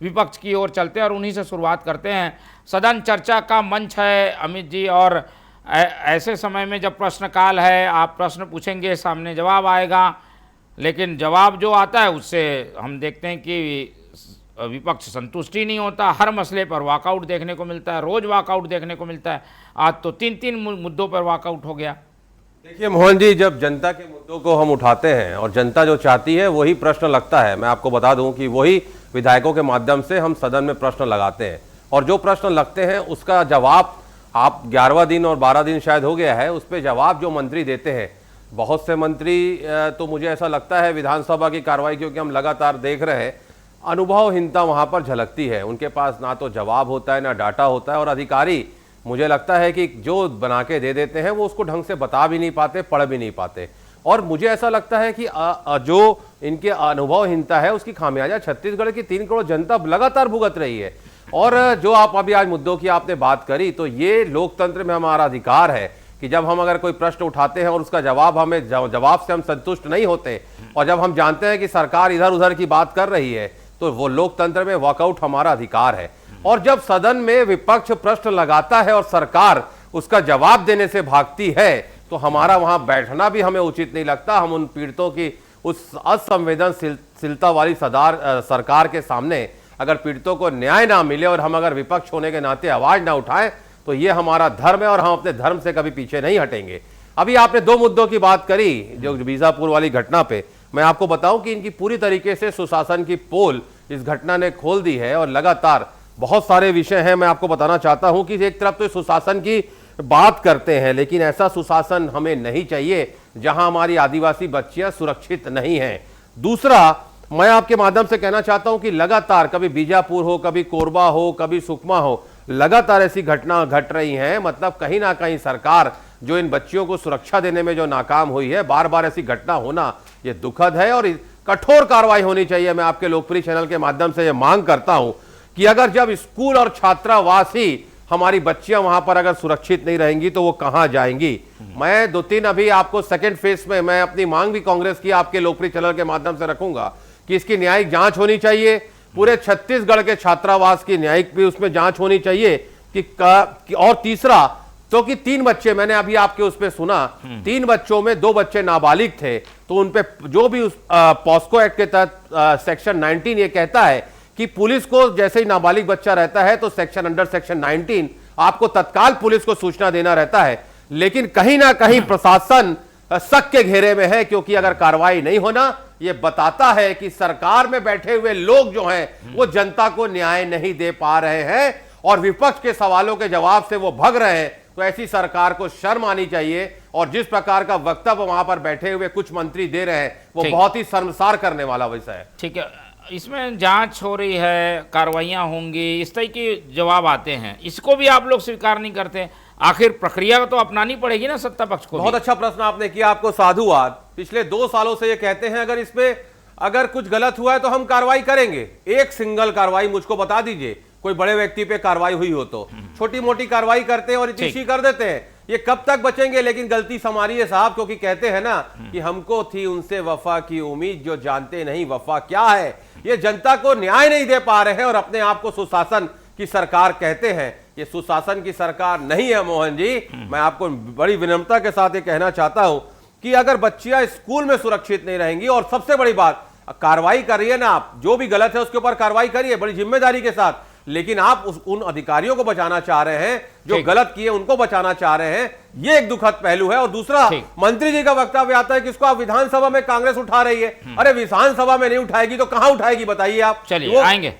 विपक्ष की ओर चलते हैं और उन्हीं से शुरुआत करते हैं। सदन चर्चा का मंच है अमित जी, और ऐसे समय में जब प्रश्नकाल है, आप प्रश्न पूछेंगे, सामने जवाब आएगा, लेकिन जवाब जो आता है उससे हम देखते हैं कि विपक्ष संतुष्टि नहीं होता। हर मसले पर वॉकआउट देखने को मिलता है, रोज वॉकआउट देखने को मिलता है। आज तो 3-3 मुद्दों पर वॉकआउट हो गया। देखिए मोहन जी, जब जनता के मुद्दों को हम उठाते हैं और जनता जो चाहती है वही प्रश्न लगता है। मैं आपको बता दूं कि वही विधायकों के माध्यम से हम सदन में प्रश्न लगाते हैं, और जो प्रश्न लगते हैं उसका जवाब आप 11वां दिन और 12 दिन शायद हो गया है, उस पर जवाब जो मंत्री देते हैं, बहुत से मंत्री तो मुझे ऐसा लगता है विधानसभा की कार्रवाई, क्योंकि हम लगातार देख रहे हैं, अनुभवहीनता वहां पर झलकती है। उनके पास ना तो जवाब होता है ना डाटा होता है, और अधिकारी मुझे लगता है कि जो बना के दे देते हैं वो उसको ढंग से बता भी नहीं पाते, पढ़ भी नहीं पाते। और मुझे ऐसा लगता है कि जो इनके अनुभवहीनता है उसकी खामियाजा छत्तीसगढ़ की 3 करोड़ जनता लगातार भुगत रही है। और जो आप अभी आज मुद्दों की आपने बात करी, तो ये लोकतंत्र में हमारा अधिकार है कि जब हम अगर कोई प्रश्न उठाते हैं और उसका जवाब हमें जवाब से हम संतुष्ट नहीं होते, और जब हम जानते हैं कि सरकार इधर उधर की बात कर रही है, तो वो लोकतंत्र में वॉकआउट हमारा अधिकार है। और जब सदन में विपक्ष प्रश्न लगाता है और सरकार उसका जवाब देने से भागती है, तो हमारा वहां बैठना भी हमें उचित नहीं लगता। हम उन पीड़ितों की उस असंवेदनशीलता वाली सरकार के सामने अगर पीड़ितों को न्याय ना मिले और हम अगर विपक्ष होने के नाते आवाज ना उठाएं, तो ये हमारा धर्म है और हम अपने धर्म से कभी पीछे नहीं हटेंगे। अभी आपने 2 मुद्दों की बात करी, जो बीजापुर वाली घटना पे, मैं आपको बताऊं कि इनकी पूरी तरीके से सुशासन की पोल इस घटना ने खोल दी है, और लगातार बहुत सारे विषय हैं। मैं आपको बताना चाहता हूं कि एक तरफ तो सुशासन की बात करते हैं, लेकिन ऐसा सुशासन हमें नहीं चाहिए जहां हमारी आदिवासी बच्चियां सुरक्षित नहीं हैं। दूसरा, मैं आपके माध्यम से कहना चाहता हूं कि लगातार कभी बीजापुर हो, कभी कोरबा हो, कभी सुकमा हो, लगातार ऐसी घटना घट रही हैं। मतलब कहीं ना कहीं सरकार जो इन बच्चियों को सुरक्षा देने में जो नाकाम हुई है, बार बार ऐसी घटना होना ये दुखद है और कठोर कार्रवाई होनी चाहिए। मैं आपके लोकप्रिय चैनल के माध्यम से ये मांग करता हूं कि अगर जब स्कूल और छात्रावास ही हमारी बच्चियां वहां पर अगर सुरक्षित नहीं रहेंगी तो वो कहां जाएंगी। मैं 2-3 अभी आपको सेकेंड फेज में मैं अपनी मांग भी कांग्रेस की आपके लोकप्रिय चैनल के माध्यम से रखूंगा कि इसकी न्यायिक जांच होनी चाहिए। पूरे छत्तीसगढ़ के छात्रावास की न्यायिक भी उसमें जांच होनी चाहिए कि और तीसरा तो कि 3 बच्चे मैंने अभी आपके उस पे सुना, 3 बच्चों में 2 बच्चे नाबालिग थे, तो उनपे जो भी उस पॉस्को एक्ट के तहत सेक्शन 19 ये कहता है कि पुलिस को जैसे ही नाबालिग बच्चा रहता है तो अंडर सेक्शन 19 आपको तत्काल पुलिस को सूचना देना रहता है। लेकिन कहीं ना कहीं प्रशासन शक के घेरे में है, क्योंकि अगर कार्रवाई नहीं होना, ये बताता है कि सरकार में बैठे हुए लोग जो हैं वो जनता को न्याय नहीं दे पा रहे हैं और विपक्ष के सवालों के जवाब से वो भग रहे हैं। तो ऐसी सरकार को शर्म आनी चाहिए, और जिस प्रकार का वक्तव्य वहां पर बैठे हुए कुछ मंत्री दे रहे हैं वो बहुत ही शर्मसार करने वाला विषय है। ठीक है, इसमें जांच हो रही है, कार्रवाइयां होंगी, इस तरह के जवाब आते हैं, इसको भी आप लोग स्वीकार नहीं करते। आखिर प्रक्रिया तो अपनानी पड़ेगी ना सत्ता पक्ष को। बहुत अच्छा प्रश्न आपने किया, आपको साधुवाद। पिछले 2 सालों से ये कहते हैं अगर इसमें अगर कुछ गलत हुआ है तो हम कार्रवाई करेंगे। एक सिंगल कार्रवाई मुझको बता दीजिए, कोई बड़े व्यक्ति पे कार्रवाई हुई हो तो। छोटी मोटी कार्रवाई करते हैं और इतिशी कर देते हैं। ये कब तक बचेंगे? लेकिन गलती संभालिए साहब, क्योंकि कहते हैं ना कि हमको थी उनसे वफा की उम्मीद, जो जानते नहीं वफा क्या है। ये जनता को न्याय नहीं दे पा रहे हैं और अपने आप को सुशासन की सरकार कहते हैं। ये सुशासन की सरकार नहीं है मोहन जी। मैं आपको बड़ी विनम्रता के साथ ये कहना चाहता हूं कि अगर बच्चियां स्कूल में सुरक्षित नहीं रहेंगी, और सबसे बड़ी बात, कार्रवाई करिए ना आप, जो भी गलत है उसके ऊपर कार्रवाई करिए बड़ी जिम्मेदारी के साथ, लेकिन आप उन अधिकारियों को बचाना चाह रहे हैं जो गलत किए, उनको बचाना चाह रहे हैं। ये एक दुखद पहलू है। और दूसरा, मंत्री जी का वक्तव्य आता है कि इसको आप विधानसभा में कांग्रेस उठा रही है। अरे विधानसभा में नहीं उठाएगी तो कहां उठाएगी बताइए आप। चलिए आएंगे।